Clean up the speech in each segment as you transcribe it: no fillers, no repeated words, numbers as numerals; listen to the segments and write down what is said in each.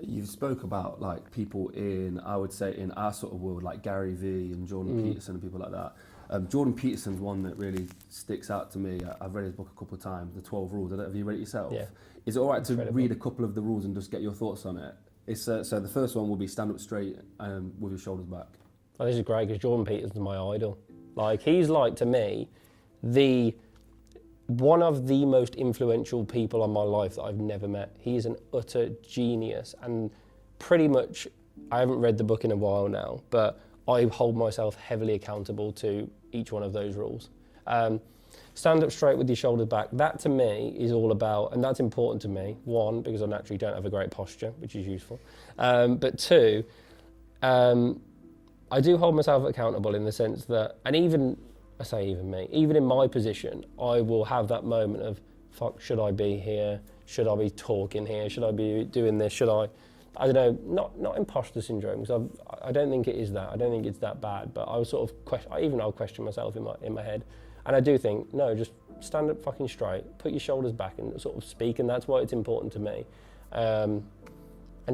You've spoke about like people in, I would say, in our sort of world, like Gary Vee and Jordan Peterson and people like that. Jordan Peterson's one that really sticks out to me. I've read his book a couple of times, The 12 Rules. Have you read it yourself? Yeah. Is it all right to read a couple of the rules and just get your thoughts on it? It's so the first one will be stand up straight with your shoulders back. Oh, this is great because Jordan Peterson's my idol. Like, he's like, to me, one of the most influential people in my life that I've never met. He is an utter genius, and pretty much, I haven't read the book in a while now, but I hold myself heavily accountable to each one of those rules. Stand up straight with your shoulders back. That to me is all about, and that's important to me. One, because I naturally don't have a great posture, which is useful. But two, I do hold myself accountable in the sense that, and even in my position, I will have that moment of, fuck, should I be here? Should I be talking here? Should I be doing this? I don't know, not imposter syndrome, because I don't think it is that. I don't think it's that bad, but I was sort of I'll question myself in my head. And I do think, no, just stand up fucking straight, put your shoulders back and sort of speak, and that's why it's important to me. And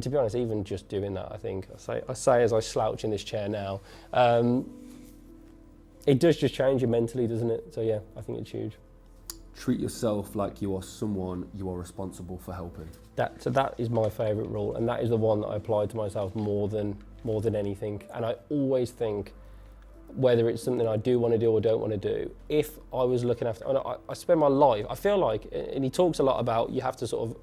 to be honest, even just doing that, I think, I say as I slouch in this chair now, it does just change you mentally, doesn't it? So yeah, I think it's huge. Treat yourself like you are someone you are responsible for helping. So that is my favourite rule, and that is the one that I apply to myself more than anything. And I always think, whether it's something I do want to do or don't want to do, if I was looking after, and I spend my life, I feel like, and he talks a lot about, you have to sort of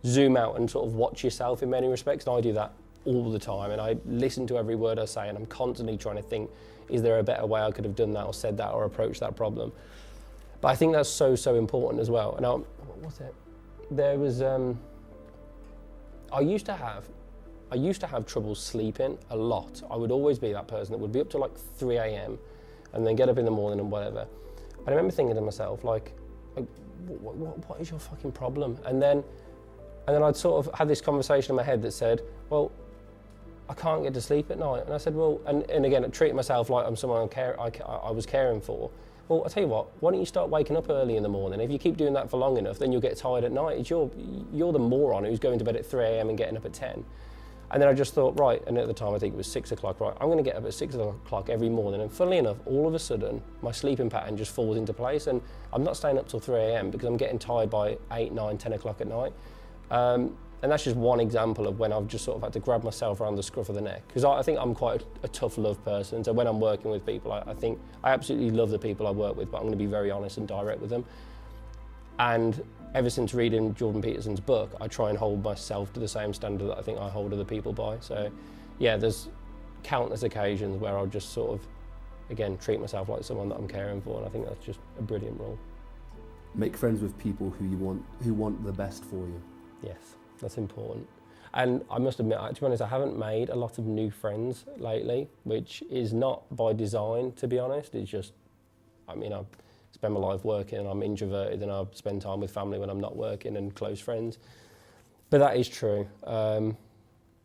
zoom out and sort of watch yourself in many respects, and I do that all the time, and I listen to every word I say, and I'm constantly trying to think, is there a better way I could have done that or said that or approached that problem? But I think that's so important as well. And what was it? There was, I used to have trouble sleeping a lot. I would always be that person that would be up to like 3 a.m. and then get up in the morning and whatever. And I remember thinking to myself, like what is your fucking problem? And then I'd sort of had this conversation in my head that said, well, I can't get to sleep at night. And I said, well, and again, I treated myself like I'm someone I was caring for. Well, I'll tell you what, why don't you start waking up early in the morning? If you keep doing that for long enough, then you'll get tired at night. You're the moron who's going to bed at 3 a.m. and getting up at 10. And then I just thought, right, and at the time I think it was 6 o'clock, right, I'm going to get up at 6 o'clock every morning. And funnily enough, all of a sudden, my sleeping pattern just falls into place, and I'm not staying up till 3 a.m. because I'm getting tired by 8, 9, 10 o'clock at night. And that's just one example of when I've just sort of had to grab myself around the scruff of the neck. Because I think I'm quite a tough love person, so when I'm working with people, I think I absolutely love the people I work with, but I'm going to be very honest and direct with them. And ever since reading Jordan Peterson's book, I try and hold myself to the same standard that I think I hold other people by. So yeah, there's countless occasions where I'll just sort of, again, treat myself like someone that I'm caring for, and I think that's just a brilliant rule. Make friends with people who want the best for you. Yes, that's important. And I must admit, to be honest, I haven't made a lot of new friends lately, which is not by design, to be honest. It's just, I spend my life working and I'm introverted, and I spend time with family when I'm not working and close friends. But that is true.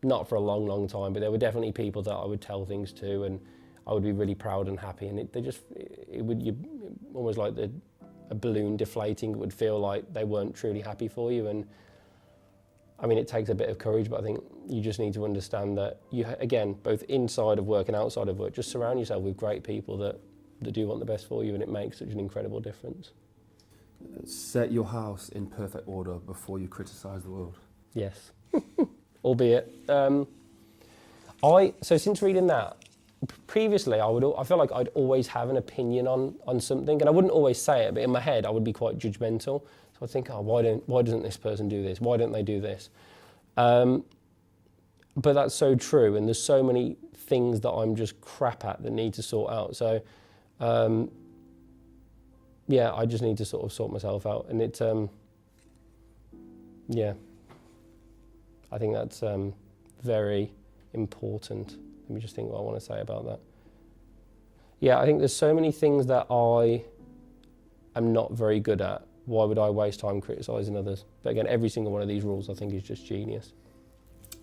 Not for a long time, but there were definitely people that I would tell things to, and I would be really proud and happy, and almost like a balloon deflating. It would feel like they weren't truly happy for you. And it takes a bit of courage, but I think you just need to understand that again, both inside of work and outside of work, just surround yourself with great people that do want the best for you, and it makes such an incredible difference. Set your house in perfect order before you criticise the world. Yes, albeit. So since reading that, previously I feel like I'd always have an opinion on something, and I wouldn't always say it, but in my head I would be quite judgmental. So I'd think, why doesn't this person do this? Why don't they do this? But that's so true, and there's so many things that I'm just crap at that need to sort out. So I just need to sort of sort myself out, and it I think that's very important. Let me just think what I want to say about that. Yeah, I think there's so many things that I am not very good at. Why would I waste time criticising others? But again, every single one of these rules I think is just genius.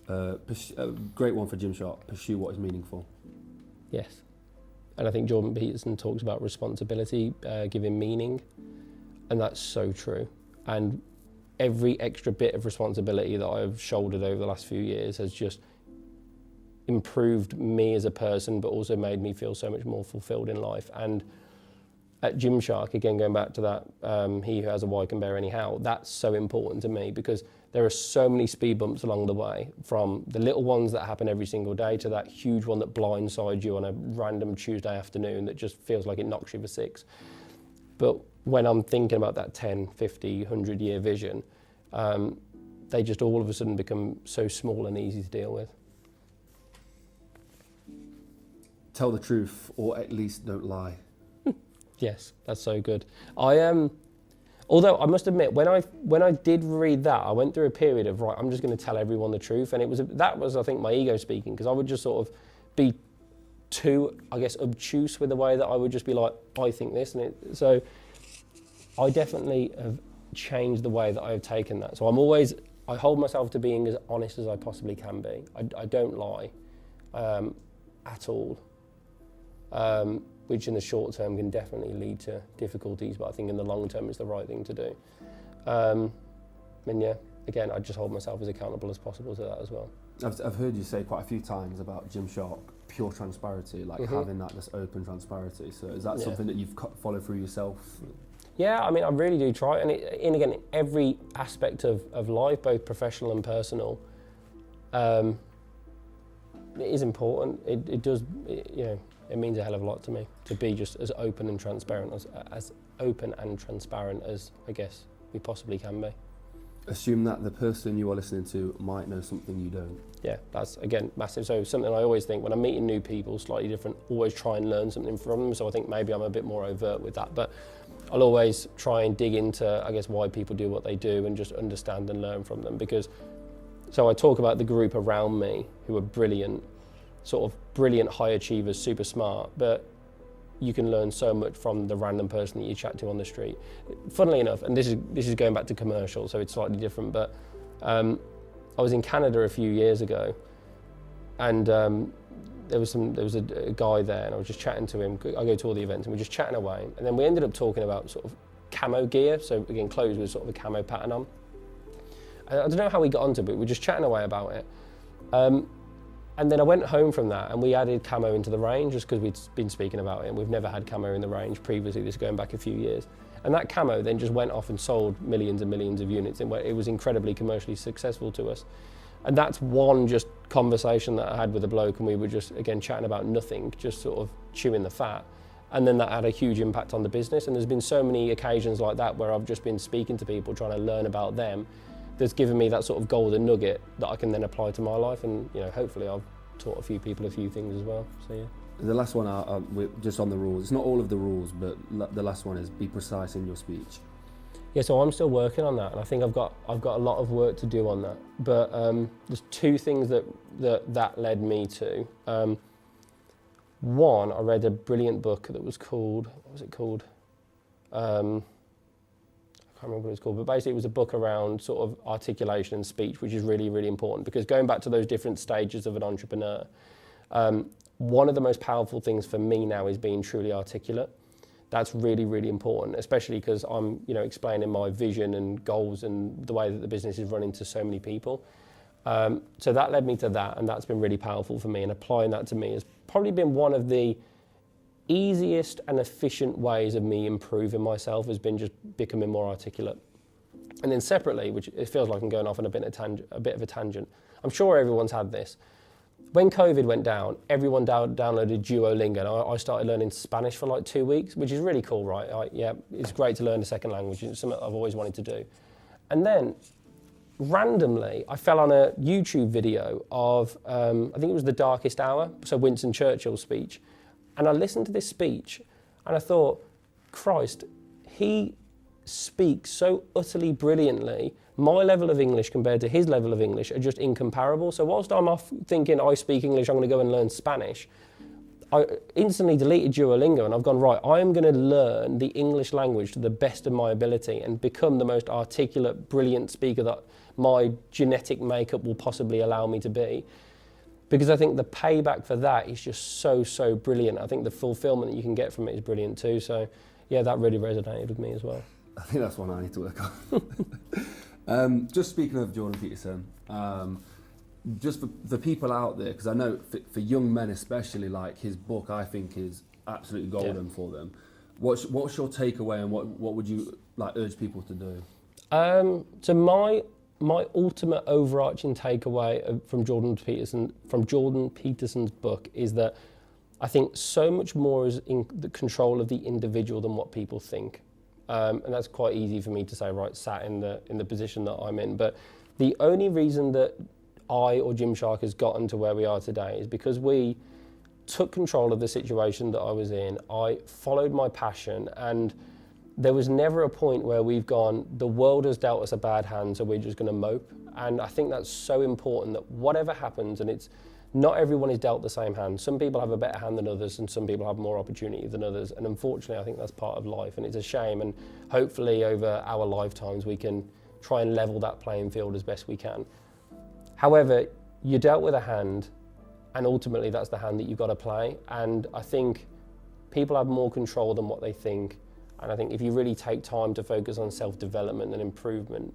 Great one for Gymshark, pursue what is meaningful. Yes. And I think Jordan Peterson talks about responsibility, giving meaning, and that's so true. And every extra bit of responsibility that I've shouldered over the last few years has just improved me as a person, but also made me feel so much more fulfilled in life. And at Gymshark, again, going back to that, he who has a why can bear any how, that's so important to me, because there are so many speed bumps along the way, from the little ones that happen every single day to that huge one that blindsides you on a random Tuesday afternoon that just feels like it knocks you for six. But when I'm thinking about that 10, 50, 100-year vision, they just all of a sudden become so small and easy to deal with. Tell the truth, or at least don't lie. Yes, that's so good. Although I must admit, when I did read that, I went through a period of, right, I'm just going to tell everyone the truth, and that was I think my ego speaking, because I would just sort of be too, I guess, obtuse with the way that I would just be like, I think this, so I definitely have changed the way that I've taken that. So I hold myself to being as honest as I possibly can be. I don't lie at all. Which in the short term can definitely lead to difficulties, but I think in the long term it's the right thing to do. And yeah, again, I just hold myself as accountable as possible to that as well. I've heard you say quite a few times about Gymshark, pure transparency, like having this open transparency. So is that something that you've followed through yourself? Yeah, I mean, I really do try, and again, every aspect of life, both professional and personal, it is important. It does, it means a hell of a lot to me to be just as open and transparent as open and transparent as I guess we possibly can be. Assume that the person you are listening to might know something you don't. Yeah, that's again massive. So something I always think when I'm meeting new people, slightly different, always try and learn something from them. So I think maybe I'm a bit more overt with that, but I'll always try and dig into, I guess, why people do what they do and just understand and learn from them. Because, so I talk about the group around me who are brilliant, sort of brilliant high achievers, super smart, but you can learn so much from the random person that you chat to on the street. Funnily enough, and this is going back to commercial, so it's slightly different, but I was in Canada a few years ago, and there was a guy there, and I was just chatting to him. I go to all the events, and we're just chatting away, and then we ended up talking about sort of camo gear, so again, clothes with sort of a camo pattern on. And I don't know how we got onto it, but we were just chatting away about it. And then I went home from that, and we added camo into the range just because we'd been speaking about it, and we've never had camo in the range previously, this going back a few years. And that camo then just went off and sold millions and millions of units, and it was incredibly commercially successful to us. And that's one just conversation that I had with a bloke, and we were just, again, chatting about nothing, just sort of chewing the fat. And then that had a huge impact on the business, and there's been so many occasions like that where I've just been speaking to people, trying to learn about them, that's given me that sort of golden nugget that I can then apply to my life, and hopefully I've taught a few people a few things as well. So yeah. The last one, just on the rules. It's not all of the rules, but the last one is be precise in your speech. Yeah, so I'm still working on that, and I think I've got a lot of work to do on that. But there's two things that led me to. One, I read a brilliant book that was called, what was it called? I can't remember what it's called, but basically it was a book around sort of articulation and speech, which is really, really important, because going back to those different stages of an entrepreneur, one of the most powerful things for me now is being truly articulate. That's really, really important, especially because I'm, explaining my vision and goals and the way that the business is running to so many people. So that led me to that, and that's been really powerful for me, and applying that to me has probably been one of the easiest and efficient ways of me improving myself, has been just becoming more articulate. And then separately, which it feels like I'm going off on a bit of a tangent, I'm sure everyone's had this. When COVID went down, everyone downloaded Duolingo, and I started learning Spanish for like 2 weeks, which is really cool, right? It's great to learn a second language. It's something I've always wanted to do. And then randomly, I fell on a YouTube video of, I think it was The Darkest Hour, so Winston Churchill's speech. And I listened to this speech, and I thought, Christ, he speaks so utterly brilliantly. My level of English compared to his level of English are just incomparable. So whilst I'm off thinking I speak English, I'm going to go and learn Spanish, I instantly deleted Duolingo, and I've gone, right, I'm going to learn the English language to the best of my ability and become the most articulate, brilliant speaker that my genetic makeup will possibly allow me to be. Because I think the payback for that is just so, so brilliant. I think the fulfillment that you can get from it is brilliant too. So yeah, that really resonated with me as well. I think that's one I need to work on. Just speaking of Jordan Peterson, just for the people out there, because I know for young men especially, like his book, I think is absolutely golden for them. What's your takeaway, and what would you like urge people to do? So my ultimate overarching takeaway from Jordan Peterson's book is that I think so much more is in the control of the individual than what people think. And that's quite easy for me to say, right, sat in the position that I'm in. But the only reason that I or Gymshark has gotten to where we are today is because we took control of the situation that I was in. I followed my passion, and there was never a point where we've gone, the world has dealt us a bad hand, so we're just going to mope. And I think that's so important, that whatever happens, and it's not everyone is dealt the same hand. Some people have a better hand than others, and some people have more opportunity than others. And unfortunately, I think that's part of life, and it's a shame. And hopefully over our lifetimes, we can try and level that playing field as best we can. However, you're dealt with a hand, and ultimately that's the hand that you've got to play. And I think people have more control than what they think. And I think if you really take time to focus on self-development and improvement,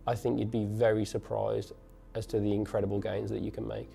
I think you'd be very surprised as to the incredible gains that you can make.